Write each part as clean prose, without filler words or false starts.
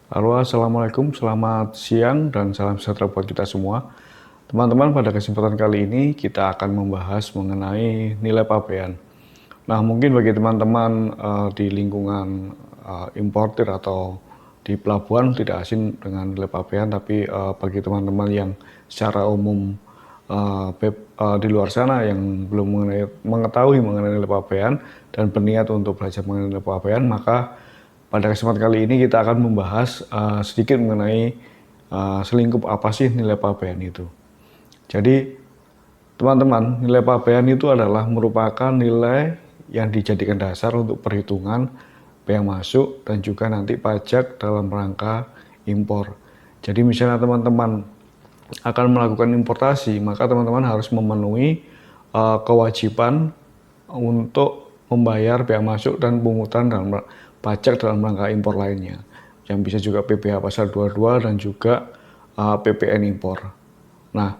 Halo, Assalamualaikum, selamat siang dan salam sejahtera buat kita semua. Teman-teman, pada kesempatan kali ini kita akan membahas mengenai nilai pabean. Nah, mungkin bagi teman-teman di lingkungan importir atau di pelabuhan tidak asing dengan nilai pabean, tapi bagi teman-teman yang secara umum di luar sana yang belum mengetahui mengenai nilai pabean dan berniat untuk belajar mengenai nilai pabean, maka pada kesempatan kali ini kita akan membahas sedikit mengenai selingkup apa sih nilai pabean itu. Jadi teman-teman, nilai pabean itu adalah merupakan nilai yang dijadikan dasar untuk perhitungan bea masuk dan juga nanti pajak dalam rangka impor. Jadi misalnya teman-teman akan melakukan importasi, maka teman-teman harus memenuhi kewajiban untuk membayar bea masuk dan pungutan dalam pajak dalam rangka impor lainnya, yang bisa juga PPh pasal 22 dan juga PPN impor. Nah,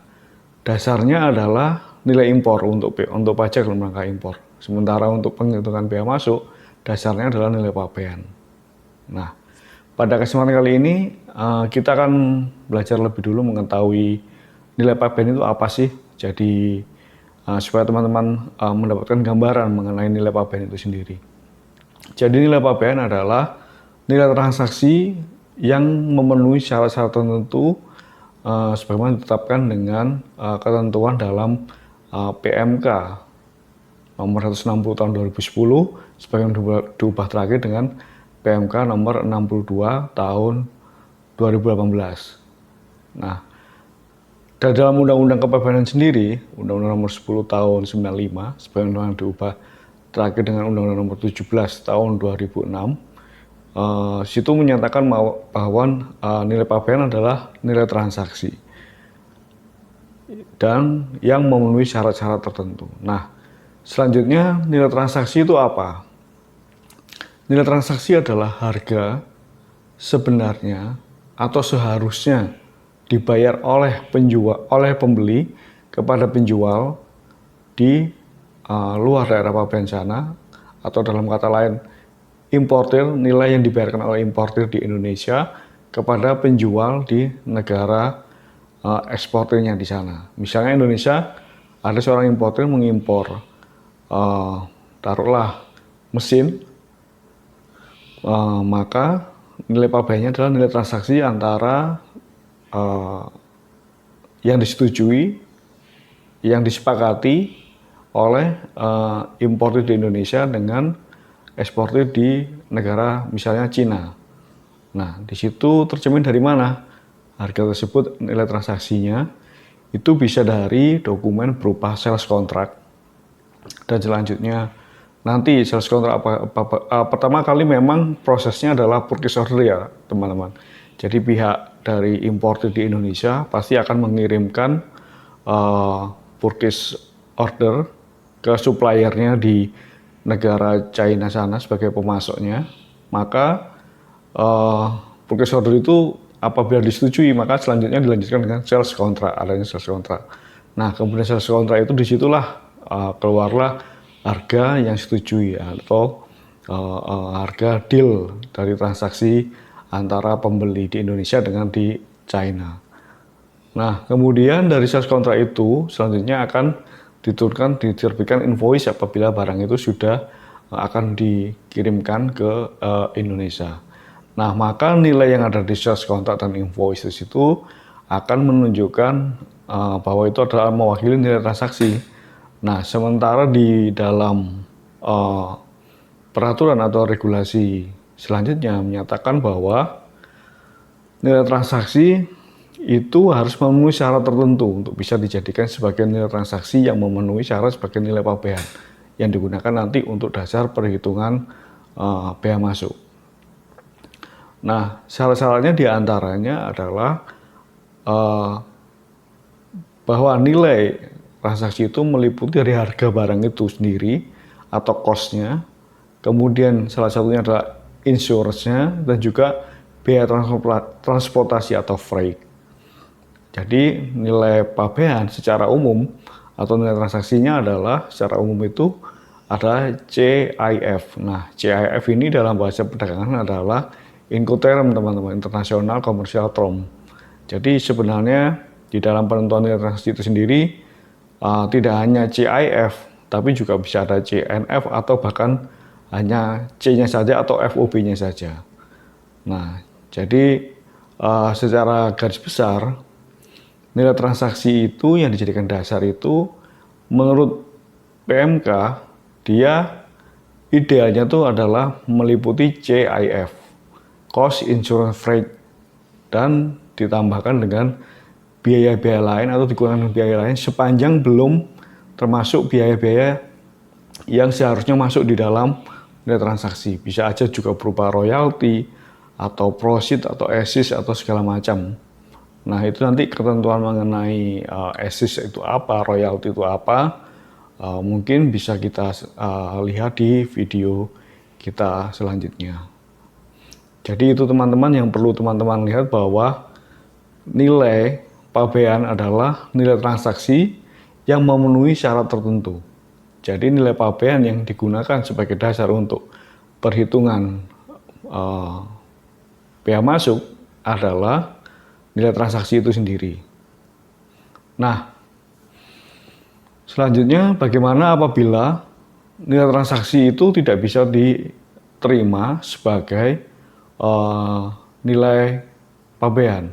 dasarnya adalah nilai impor untuk pajak dalam rangka impor. Sementara untuk penghitungan bea masuk, dasarnya adalah nilai pabean. Nah, pada kesempatan kali ini kita akan belajar lebih dulu mengetahui nilai pabean itu apa sih. Jadi supaya teman-teman mendapatkan gambaran mengenai nilai pabean itu sendiri. Jadi nilai pabean adalah nilai transaksi yang memenuhi syarat-syarat tertentu sebagaimana ditetapkan dengan ketentuan dalam PMK nomor 160 tahun 2010 sebagaimana diubah terakhir dengan PMK nomor 62 tahun 2018. Nah, dalam Undang-Undang Kepabeanan sendiri, Undang-Undang nomor 10 tahun 95 sebagaimana diubah terakhir dengan Undang-Undang nomor 17 tahun 2006, situ menyatakan bahwa nilai pabean adalah nilai transaksi dan yang memenuhi syarat-syarat tertentu. Nah, selanjutnya nilai transaksi itu apa? Nilai transaksi adalah harga sebenarnya atau seharusnya dibayar oleh pembeli kepada penjual di luar daerah pabean sana, atau dalam kata lain importir, nilai yang dibayarkan oleh importir di Indonesia kepada penjual di negara eksportirnya di sana. Misalnya Indonesia ada seorang importir mengimpor taruhlah mesin, maka nilai pabeannya adalah nilai transaksi antara yang disetujui, yang disepakati oleh importir di Indonesia dengan eksportir di negara misalnya Cina. Nah, di situ tercermin dari mana harga tersebut, nilai transaksinya itu bisa dari dokumen berupa sales contract, dan selanjutnya nanti sales contract pertama kali memang prosesnya adalah purchase order ya teman-teman. Jadi pihak dari importer di Indonesia pasti akan mengirimkan purchase order ke suppliernya di negara China sana sebagai pemasoknya. Maka purchase order itu apabila disetujui, maka selanjutnya dilanjutkan dengan sales contract, adanya sales contract. Nah, kemudian sales contract itu disitulah keluarlah harga yang disetujui atau harga deal dari transaksi antara pembeli di Indonesia dengan di China. Nah, kemudian dari sales contract itu selanjutnya akan diterbitkan invoice apabila barang itu sudah akan dikirimkan ke Indonesia. Nah, maka nilai yang ada di sales contract dan invoice itu akan menunjukkan bahwa itu adalah mewakili nilai transaksi. Nah, sementara di dalam peraturan atau regulasi selanjutnya menyatakan bahwa nilai transaksi itu harus memenuhi syarat tertentu untuk bisa dijadikan sebagai nilai transaksi yang memenuhi syarat sebagai nilai pabean yang digunakan nanti untuk dasar perhitungan bea masuk. Nah, syarat-syaratnya diantaranya adalah bahwa nilai transaksi itu meliputi dari harga barang itu sendiri atau cost-nya, kemudian salah satunya adalah insurance-nya, dan juga biaya transportasi atau freight. Jadi nilai pabean secara umum atau nilai transaksinya adalah secara umum itu adalah CIF. Nah, CIF ini dalam bahasa perdagangan adalah Incoterm teman-teman, International Commercial Term. Jadi sebenarnya di dalam penentuan nilai transaksi itu sendiri tidak hanya CIF, tapi juga bisa ada CNF atau bahkan hanya C-nya saja atau FOB-nya saja. Nah, jadi secara garis besar nilai transaksi itu yang dijadikan dasar itu menurut PMK dia idealnya itu adalah meliputi CIF, Cost Insurance Rate, dan ditambahkan dengan biaya-biaya lain atau dikurangi biaya lain sepanjang belum termasuk biaya-biaya yang seharusnya masuk di dalam nilai transaksi. Bisa aja juga berupa royalti atau proceed atau esis atau segala macam. Nah, itu nanti ketentuan mengenai esis itu apa, royalti itu apa, mungkin bisa kita lihat di video kita selanjutnya. Jadi itu teman-teman yang perlu teman-teman lihat bahwa nilai pabean adalah nilai transaksi yang memenuhi syarat tertentu. Jadi nilai pabean yang digunakan sebagai dasar untuk perhitungan bea masuk adalah nilai transaksi itu sendiri. Nah, selanjutnya bagaimana apabila nilai transaksi itu tidak bisa diterima sebagai nilai pabean?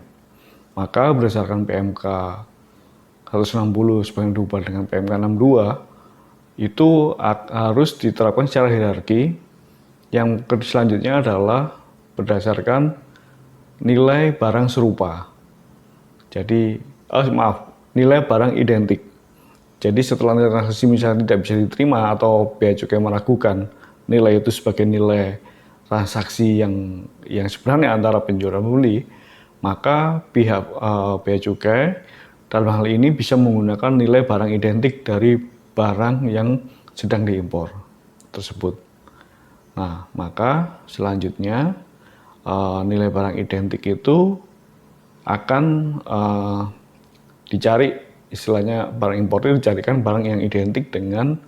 Maka berdasarkan PMK 160 sebanyak diubah dengan PMK 62 itu harus diterapkan secara hierarki. Yang selanjutnya adalah berdasarkan nilai barang serupa. Jadi nilai barang identik. Jadi setelah nilai transaksi misalnya tidak bisa diterima atau bea cukai meragukan nilai itu sebagai nilai transaksi yang sebenarnya antara penjual dan pembeli, maka pihak bea cukai dalam hal ini bisa menggunakan nilai barang identik dari barang yang sedang diimpor tersebut. Nah, maka selanjutnya nilai barang identik itu akan dicari, istilahnya barang impor itu dicarikan barang yang identik dengan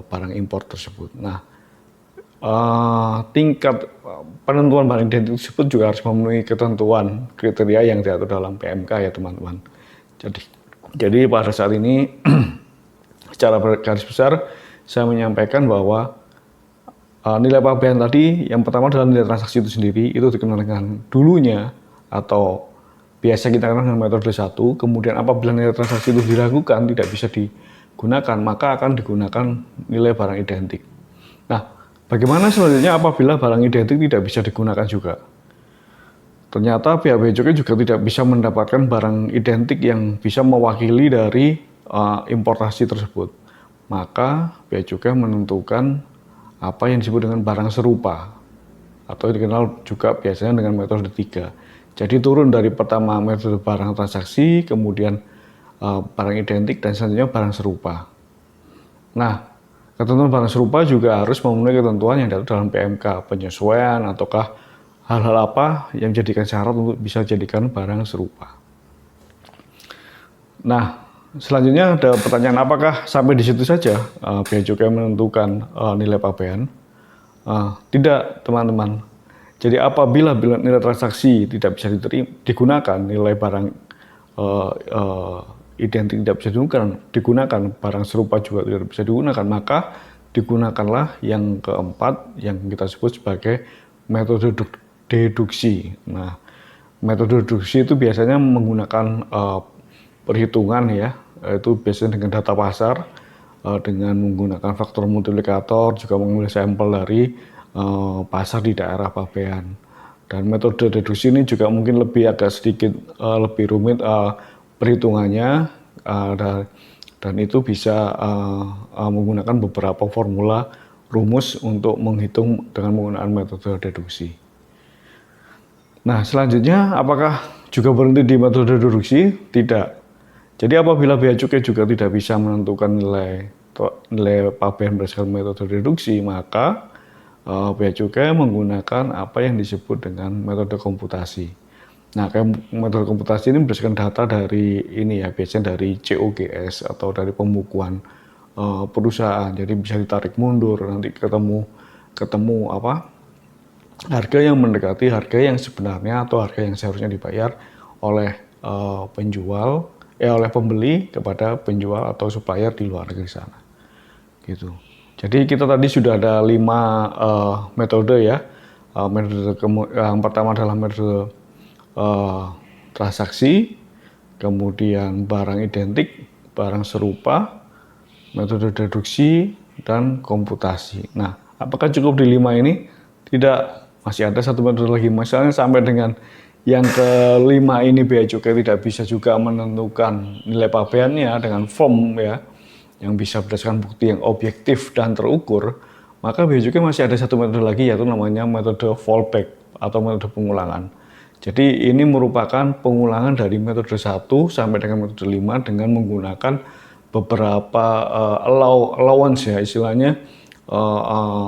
barang impor tersebut. Nah, tingkat penentuan barang identik tersebut juga harus memenuhi ketentuan kriteria yang diatur dalam PMK ya teman-teman. Jadi pada saat ini secara garis besar saya menyampaikan bahwa nilai pabean tadi yang pertama adalah nilai transaksi itu sendiri, itu dikenal dengan dulunya atau biasa kita kenal dengan metode 1. Kemudian apabila nilai transaksi itu diragukan tidak bisa digunakan, maka akan digunakan nilai barang identik. Nah, bagaimana selanjutnya apabila barang identik tidak bisa digunakan juga? Ternyata pihak bea cukai juga tidak bisa mendapatkan barang identik yang bisa mewakili dari importasi tersebut. Maka bea cukai menentukan apa yang disebut dengan barang serupa atau dikenal juga biasanya dengan metode 3. Jadi turun dari pertama metode barang transaksi, kemudian barang identik, dan selanjutnya barang serupa. Nah, ketentuan barang serupa juga harus memenuhi ketentuan yang diatur dalam PMK, penyesuaian ataukah hal-hal apa yang menjadikan syarat untuk bisa dijadikan barang serupa. Nah, selanjutnya ada pertanyaan, apakah sampai di situ saja bea cukai menentukan nilai pabean? Tidak, teman-teman. Jadi apabila nilai transaksi tidak bisa digunakan, nilai barang identik tidak bisa digunakan, barang serupa juga tidak bisa digunakan, maka digunakanlah yang keempat yang kita sebut sebagai metode deduksi. Nah, metode deduksi itu biasanya menggunakan perhitungan ya, itu biasanya dengan data pasar, dengan menggunakan faktor multiplikator, juga mengambil sampel dari pasar di daerah pabean. Dan metode deduksi ini juga mungkin agak sedikit lebih rumit perhitungannya, dan itu bisa menggunakan beberapa formula rumus untuk menghitung dengan menggunakan metode deduksi. Nah, selanjutnya apakah juga berhenti di metode deduksi? Tidak. Jadi apabila bea cukai juga tidak bisa menentukan nilai pabean berdasarkan metode deduksi, maka bea cukai menggunakan apa yang disebut dengan metode komputasi. Nah, metode komputasi ini berdasarkan data dari biasanya dari COGS atau dari pembukuan perusahaan. Jadi bisa ditarik mundur, nanti ketemu harga yang mendekati harga yang sebenarnya atau harga yang seharusnya dibayar oleh oleh pembeli kepada penjual atau supplier di luar negeri sana. Gitu. Jadi kita tadi sudah ada 5 metode ya. Metode yang pertama adalah metode transaksi, kemudian barang identik, barang serupa, metode deduksi, dan komputasi. Nah, apakah cukup di 5 ini? Tidak, masih ada satu metode lagi. Misalnya sampai dengan yang kelima ini bea cukai tidak bisa juga menentukan nilai pabeannya dengan form ya, yang bisa berdasarkan bukti yang objektif dan terukur, maka bea cukai masih ada satu metode lagi, yaitu namanya metode fallback atau metode pengulangan. Jadi ini merupakan pengulangan dari metode 1 sampai dengan metode 5 dengan menggunakan beberapa allowance ya, istilahnya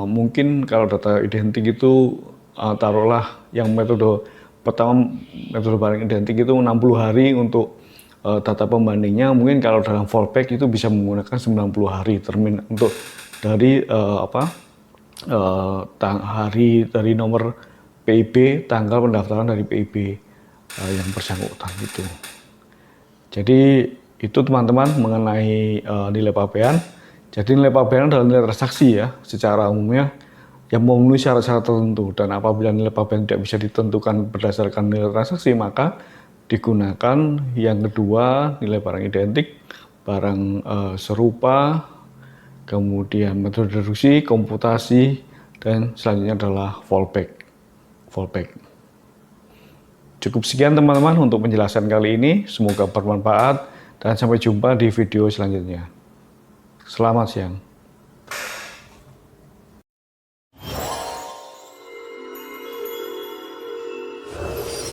mungkin kalau data identik itu taruhlah yang metode pertama, metode barang identik itu 60 hari untuk data pembandingnya, mungkin kalau dalam fallback itu bisa menggunakan 90 hari untuk dari hari dari nomor PIB, tanggal pendaftaran dari PIB yang bersangkutan gitu. Jadi itu teman-teman mengenai nilai pabean. Jadi nilai pabean adalah nilai transaksi ya, secara umumnya yang memenuhi syarat-syarat tertentu, dan apabila nilai pabean tidak bisa ditentukan berdasarkan nilai transaksi, maka digunakan yang kedua, nilai barang identik, barang serupa, kemudian metode deduksi, komputasi, dan selanjutnya adalah fallback. Cukup sekian teman-teman untuk penjelasan kali ini, semoga bermanfaat dan sampai jumpa di video selanjutnya. Selamat siang.